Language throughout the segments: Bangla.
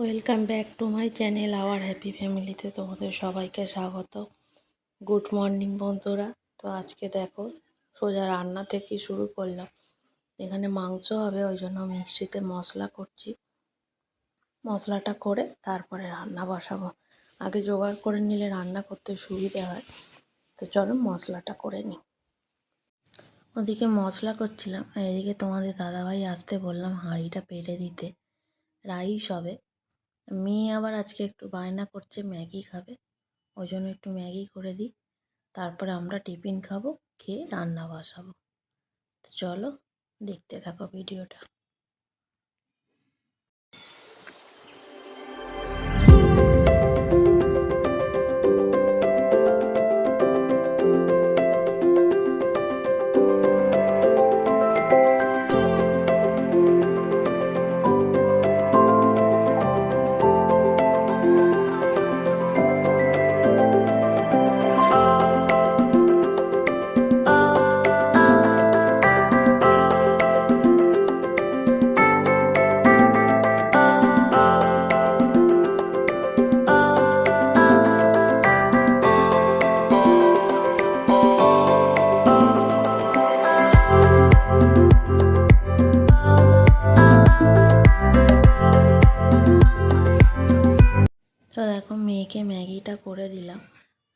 Welcome back to my channel hour happy ফ্যামিলিতে তোমাদের সবাইকে স্বাগত। গুড মর্নিং বন্ধুরা। তো আজকে দেখো সোজা রান্না থেকে শুরু করলাম। এখানে মাংস হবে, ওই জন্য মিক্সিতে মশলা করছি। মশলাটা করে তারপরে রান্না বসাবো। আগে জোগাড় করে নিলে রান্না করতে সুবিধে হয়। তো চলো মশলাটা করে নিই। ওদিকে মশলা করছিলাম আর এদিকে তোমাদের দাদাভাই আসতে বললাম হাঁড়িটা পেরে দিতে। রাইস হবে। মেয়ে আবার আজকে একটু বায়না করছে ম্যাগি খাবে, ওই জন্য একটু ম্যাগি করে দিই। তারপরে আমরা টিফিন খাবো, খেয়ে রান্না বসাবো। তো চলো দেখতে থাকো ভিডিওটা। তো দেখো মেয়েকে ম্যাগিটা করে দিলাম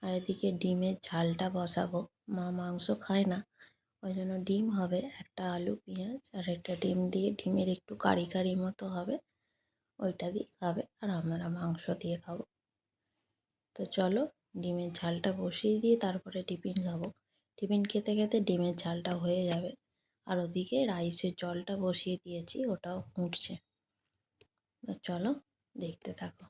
আর এদিকে ডিমের ঝালটা বসাবো। মা মাংস খায় না, ওই জন্য ডিম হবে, একটা আলু পেঁয়াজ আর একটা ডিম দিয়ে, ডিমের একটু কারি কারি মতো হবে, ওইটা দিয়ে খাবে আর আমরা মাংস দিয়ে খাবো। তো চলো ডিমের ঝালটা বসিয়ে দিয়ে তারপরে টিফিন খাবো। টিফিন খেতে খেতে ডিমের ঝালটা হয়ে যাবে। আর ওদিকে রাইসের জলটা বসিয়ে দিয়েছি, ওটাও ফুটছে। তো চলো দেখতে থাকো।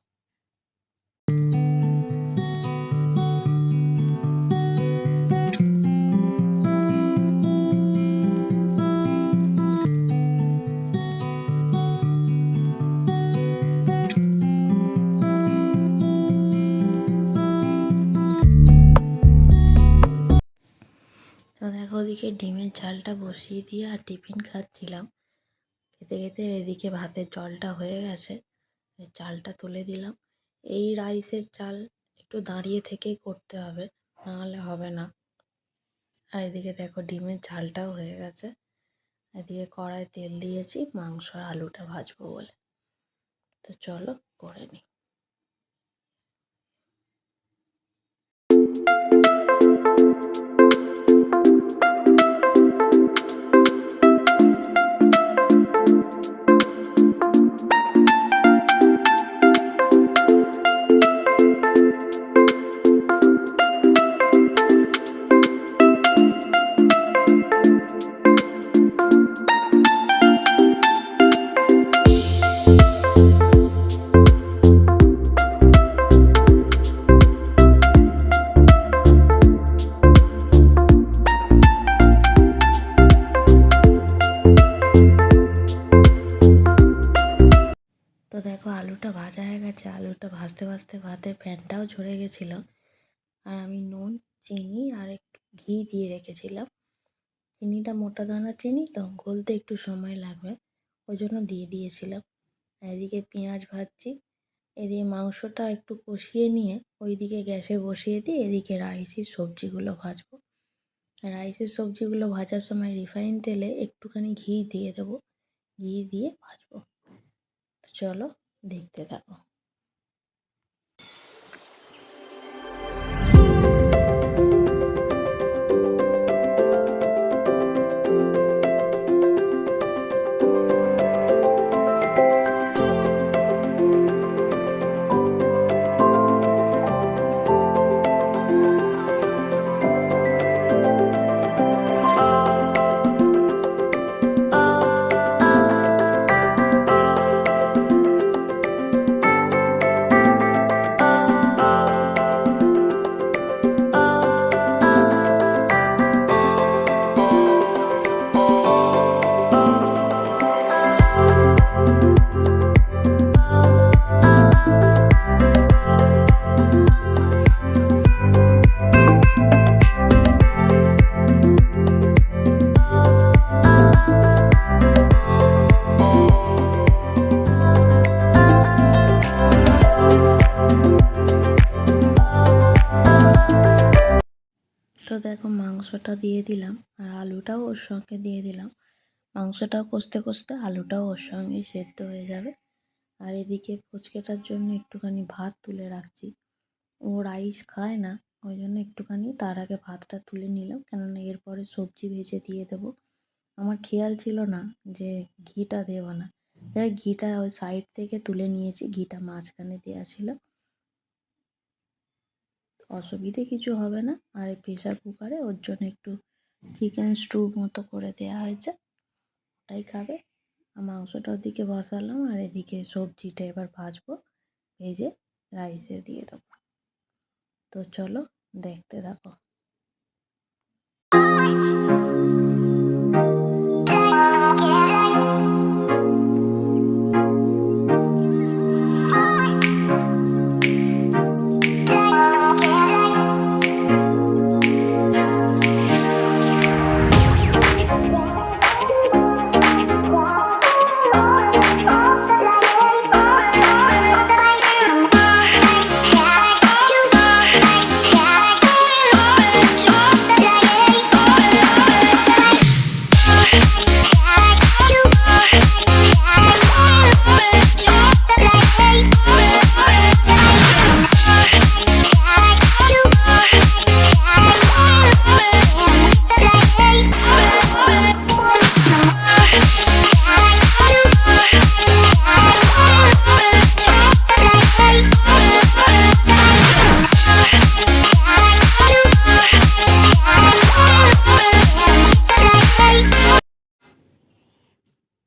তো দেখো ওদিকে ডিমের ঝালটা বসিয়ে দিয়ে আর টিফিন খাচ্ছিলাম। খেতে খেতে এদিকে ভাতের জলটা হয়ে গেছে, চালটা তুলে দিলাম। এই রাইসের চাল একটু দাঁড়িয়ে থেকেই করতে হবে, নাহলে হবে না। আর এদিকে দেখো ডিমের ঝালটাও হয়ে গেছে। এদিকে কড়ায় তেল দিয়েছি মাংস আর আলুটা ভাজবো বলে। তো চলো করে নিই। তো দেখো আলুটা ভাজা হয়ে গেছে। আলুটা ভাজতে ভাজতে ভাতের ফ্যানটাও ঝরে গেছিলো। আর আমি নুন, চিনি আর একটু ঘি দিয়ে রেখেছিলাম। চিনিটা মোটা দানার চিনি তো, গলতে একটু সময় লাগবে, ওই জন্য দিয়ে দিয়েছিলাম। এদিকে পেঁয়াজ ভাজছি, এদিকে মাংসটা একটু কষিয়ে নিয়ে ওইদিকে গ্যাসে বসিয়ে দিয়ে এদিকে রাইসের সবজিগুলো ভাজবো। রাইসের সবজিগুলো ভাজার সময় রিফাইন তেলে একটুখানি ঘি দিয়ে দেবো, ঘি দিয়ে ভাজবো। চলো দেখতে থাকো। মাংসটা দিয়ে দিলাম আর আলুটাও ওর সঙ্গে দিয়ে দিলাম। মাংসটাও কষতে কষতে আলুটাও ওর সঙ্গে সেদ্ধ হয়ে যাবে। আর এদিকে ফুচকেটার জন্য একটুখানি ভাত তুলে রাখছি। ও রাইস খায় না, ওই জন্য একটুখানি তার আগে ভাতটা তুলে নিলাম, কেননা এরপরে সবজি ভেজে দিয়ে দেবো। আমার খেয়াল ছিল না যে ঘিটা দেবো না, যাই ঘিটা ওই সাইড থেকে তুলে নিয়েছি, ঘিটা মাঝখানে দেওয়া ছিল, অসুবিধে কিছু হবে না। আর এই প্রেশার কুকারে ওর জন্য একটু চিকেন স্টু মতো করে দেওয়া হয়েছে, ওটাই খাবে। আর মাংসটা ওদিকে বসালাম আর এদিকে সবজিটা এবার ভাজবো, ভেজে রাইসে দিয়ে দেবো। তো চলো দেখতে থাকো।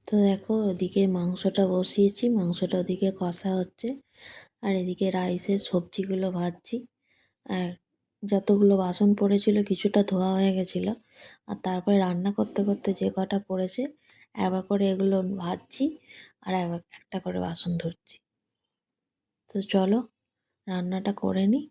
তো দেখো ওদিকে মাংসটা বসিয়েছি, মাংসটা ওদিকে কষা হচ্ছে আর এদিকে রাইসের সবজিগুলো ভাজছি। আর যতগুলো বাসন পড়েছিল কিছুটা ধোয়া হয়ে গেছিলো, আর তারপরে রান্না করতে করতে যে কটা পড়েছে একবার করে এগুলো ভাজছি আর একবার একটা করে বাসন ধুচ্ছি। তো চলো রান্নাটা করে নিই।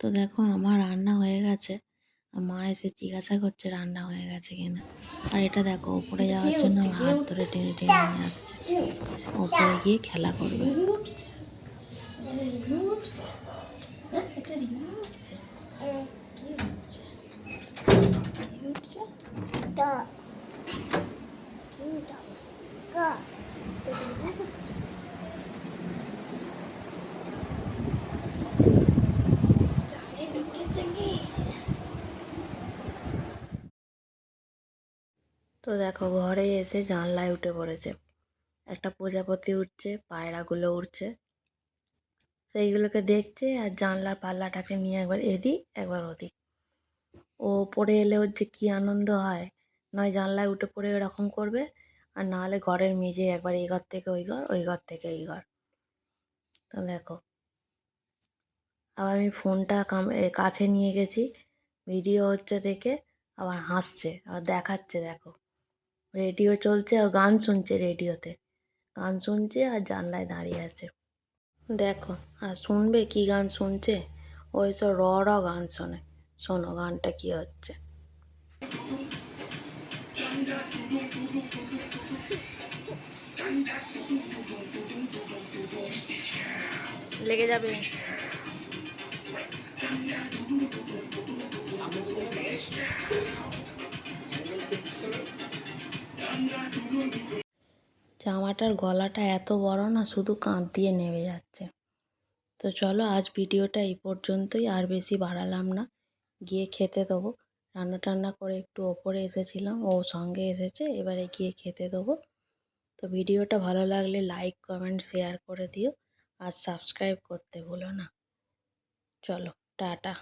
তো দেখো আমার রান্না হয়ে গেছে, মা এসে জিজ্ঞাসা করছে রান্না হয়ে গেছে কিনা। আর এটা দেখো ওপরে যাওয়ার জন্য আমার হাত ধরে টেনে টেনে নিয়ে আসছে, ওপরে গিয়ে খেলা করবে। তো দেখো ঘরে এসে জানলায় উঠে পড়েছে, একটা প্রজাপতি উঠছে, পায়রাগুলো উঠছে, সেইগুলোকে দেখছে আর জানলার পাল্লাটাকে নিয়ে একবার এদিক একবার ওদিক। ও পড়ে এলে ওর যে কী আনন্দ হয়, নয় জানলায় উঠে পড়ে এরকম করবে, আর নাহলে ঘরের মেঝে একবার এই ঘর থেকে ওই ঘর, ওই ঘর থেকে এই ঘর। তো দেখো আবার আমি ফোনটা কাছে নিয়ে গেছি, ভিডিও হচ্ছে দেখে আবার হাসছে, আবার দেখাচ্ছে দেখো রেডিও চলছে, ও গান শুনছে, রেডিওতে গান শুনছে আর জানলায় দাঁড়িয়ে আছে। দেখো আর শুনবে কি গান শুনছে, ওই সব র গান শোনে। শোনো গানটা কি হচ্ছে। লেগে যাবে। জামাটার গলাটা এত বড় না, শুধু কাঁধ দিয়ে নেমে যাচ্ছে। তো চলো আজ ভিডিওটা এই পর্যন্তই, আর বেশি বাড়ালাম না, গিয়ে খেতে দেবো। রান্না টান্না করে একটু ওপরে এসেছিলাম, ও সঙ্গে এসেছে, এবারে গিয়ে খেতে দেবো। তো ভিডিওটা ভালো লাগলে লাইক কমেন্ট শেয়ার করে দিও আর সাবস্ক্রাইব করতে ভুলো না। চলো টাটা।